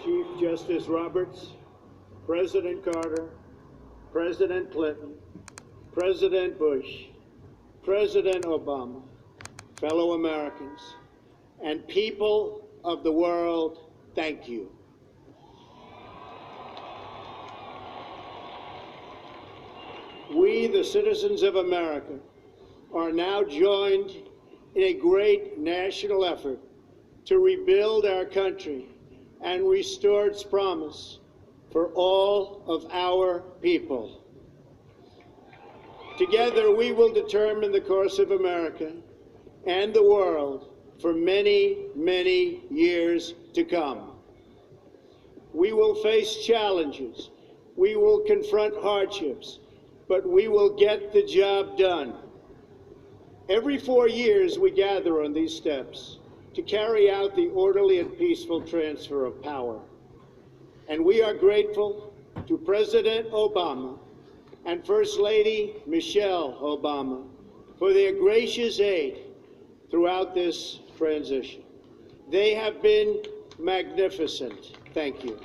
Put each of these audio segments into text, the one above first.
Chief Justice Roberts, President Carter, President Clinton, President Bush, President Obama, fellow Americans, and people of the world, thank you. We, the citizens of America, are now joined in a great national effort to rebuild our country and restore its promise for all of our people. Together, we will determine the course of America and the world for many, many years to come. We will face challenges. We will confront hardships, but we will get the job done. Every 4 years, we gather on these steps to carry out the orderly and peaceful transfer of power. And we are grateful to President Obama and First Lady Michelle Obama for their gracious aid throughout this transition. They have been magnificent. Thank you.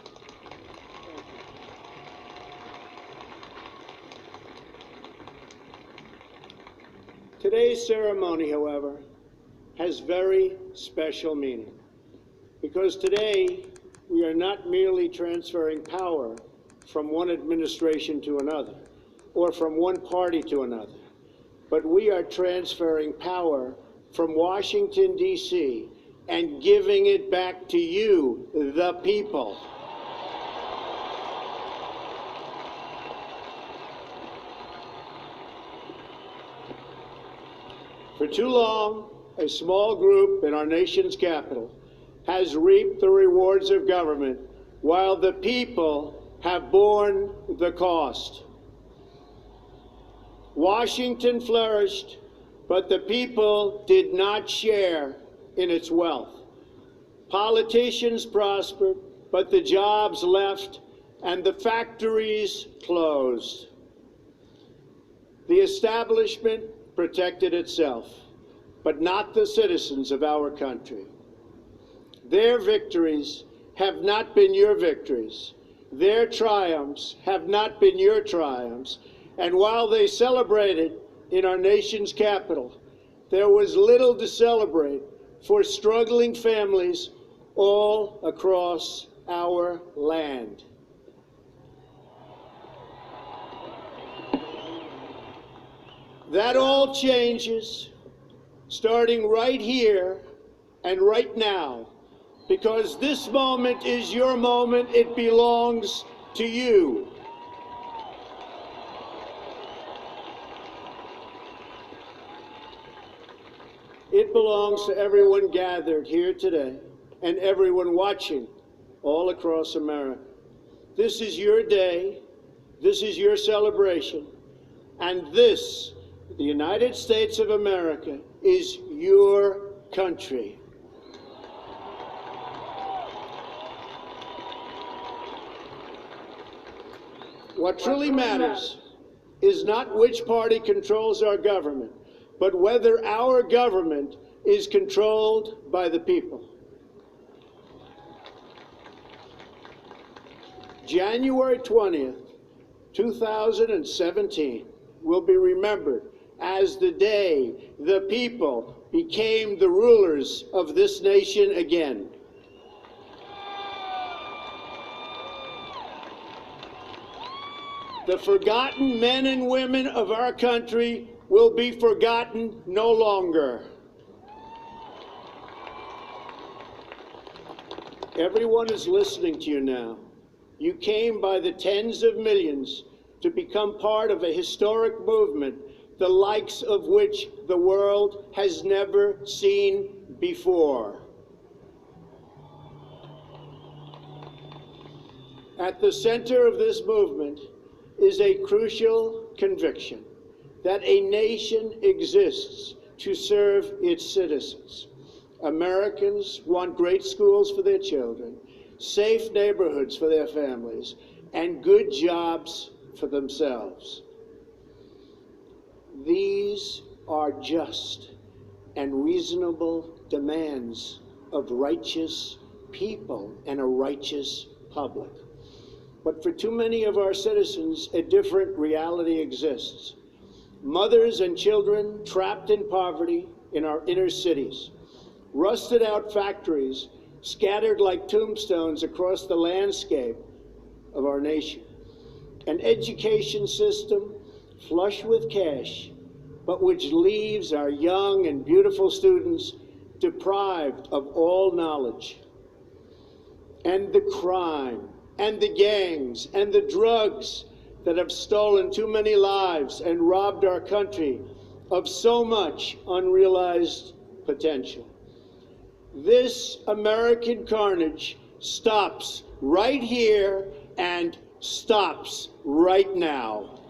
Today's ceremony, however, has very special meaning, because today we are not merely transferring power from one administration to another or from one party to another, but we are transferring power from Washington, D.C., and giving it back to you, the people. For too long, a small group in our nation's capital has reaped the rewards of government while the people have borne the cost. Washington flourished, but the people did not share in its wealth. Politicians prospered, but the jobs left and the factories closed. The establishment protected itself, but not the citizens of our country. Their victories have not been your victories. Their triumphs have not been your triumphs. And while they celebrated in our nation's capital, there was little to celebrate for struggling families all across our land. That all changes starting right here and right now, because this moment is your moment. It belongs to you. It belongs to everyone gathered here today and everyone watching all across America. This is your day. This is your celebration. And this, the United States of America, is your country. What truly matters is not which party controls our government, but whether our government is controlled by the people. January 20th, 2017 will be remembered as the day the people became the rulers of this nation again. The forgotten men and women of our country will be forgotten no longer. Everyone is listening to you now. You came by the tens of millions to become part of a historic movement, the likes of which the world has never seen before. At the center of this movement is a crucial conviction that a nation exists to serve its citizens. Americans want great schools for their children, safe neighborhoods for their families, and good jobs for themselves. These are just and reasonable demands of righteous people and a righteous public. But for too many of our citizens, a different reality exists. Mothers and children trapped in poverty in our inner cities, rusted out factories scattered like tombstones across the landscape of our nation, an education system flush with cash, but which leaves our young and beautiful students deprived of all knowledge. And the crime, and the gangs, and the drugs that have stolen too many lives and robbed our country of so much unrealized potential. This American carnage stops right here and stops right now.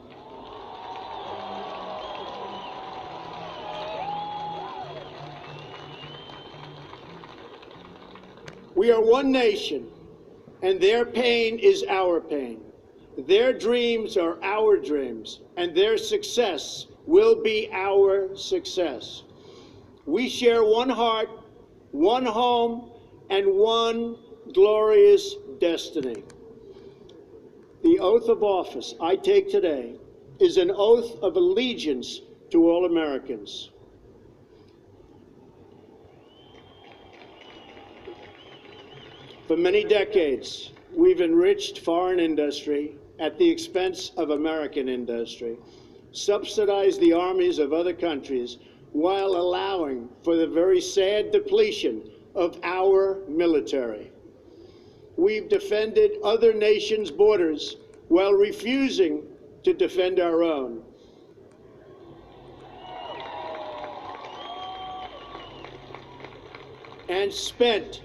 We are one nation, and their pain is our pain. Their dreams are our dreams, and their success will be our success. We share one heart, one home, and one glorious destiny. The oath of office I take today is an oath of allegiance to all Americans. For many decades, we've enriched foreign industry at the expense of American industry, subsidized the armies of other countries while allowing for the very sad depletion of our military. We've defended other nations' borders while refusing to defend our own. And spent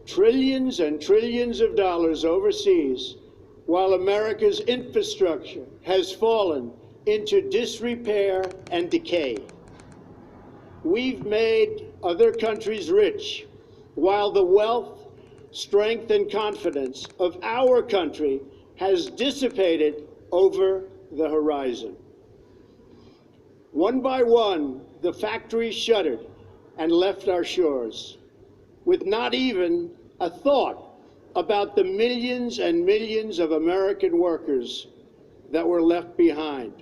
trillions and trillions of dollars overseas while America's infrastructure has fallen into disrepair and decay. We've made other countries rich while the wealth, strength, and confidence of our country has dissipated over the horizon. One by one, the factories shuttered and left our shores, with not even a thought about the millions and millions of American workers that were left behind.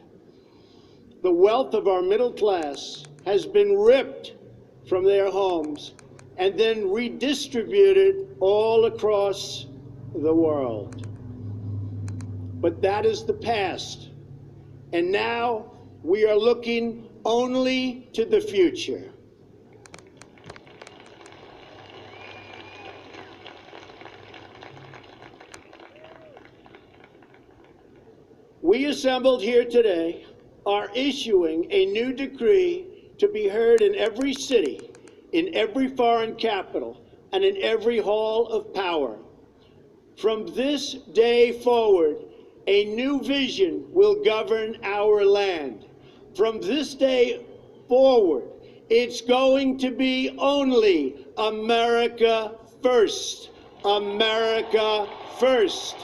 The wealth of our middle class has been ripped from their homes and then redistributed all across the world. But that is the past, and now we are looking only to the future. We assembled here today are issuing a new decree to be heard in every city, in every foreign capital, and in every hall of power. From this day forward, a new vision will govern our land. From this day forward, it's going to be only America first. America first.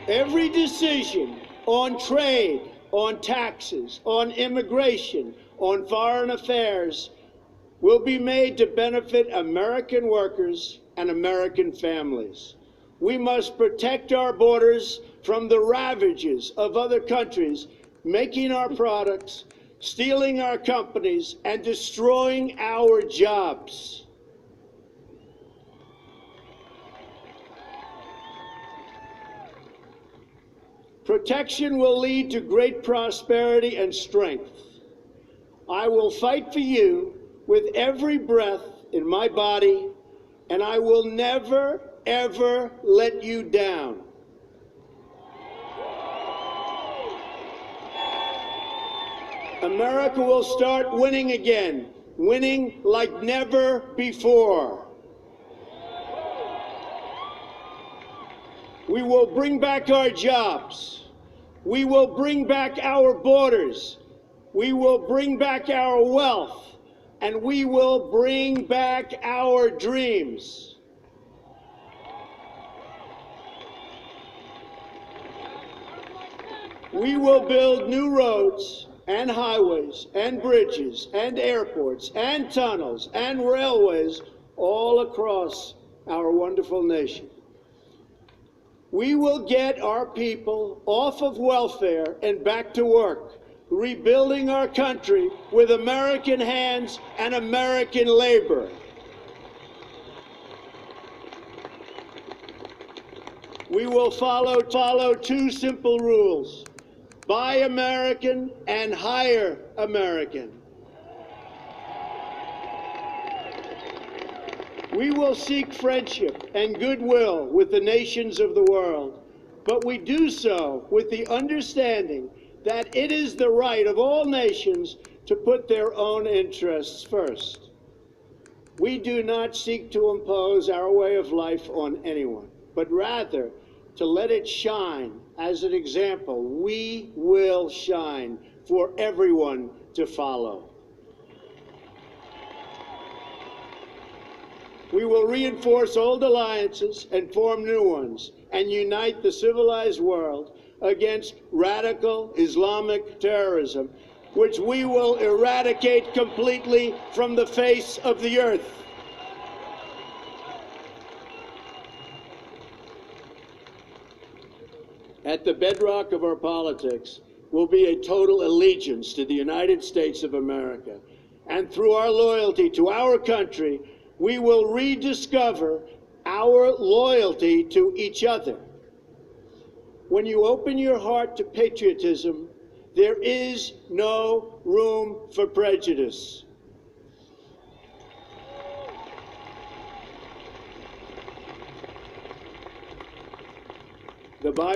Every decision on trade, on taxes, on immigration, on foreign affairs will be made to benefit American workers and American families. We must protect our borders from the ravages of other countries, making our products, stealing our companies, and destroying our jobs. Protection will lead to great prosperity and strength. I will fight for you with every breath in my body, and I will never, ever let you down. America will start winning again, winning like never before. We will bring back our jobs. We will bring back our borders. We will bring back our wealth. And we will bring back our dreams. We will build new roads, and highways and bridges and airports and tunnels and railways all across our wonderful nation. We will get our people off of welfare and back to work, rebuilding our country with American hands and American labor. We will follow two simple rules: buy American and hire American. We will seek friendship and goodwill with the nations of the world, but we do so with the understanding that it is the right of all nations to put their own interests first. We do not seek to impose our way of life on anyone, but rather to let it shine as an example. We will shine for everyone to follow. We will reinforce old alliances and form new ones and unite the civilized world against radical Islamic terrorism, which we will eradicate completely from the face of the earth. At the bedrock of our politics will be a total allegiance to the United States of America. And through our loyalty to our country, we will rediscover our loyalty to each other. When you open your heart to patriotism, there is no room for prejudice. The Bible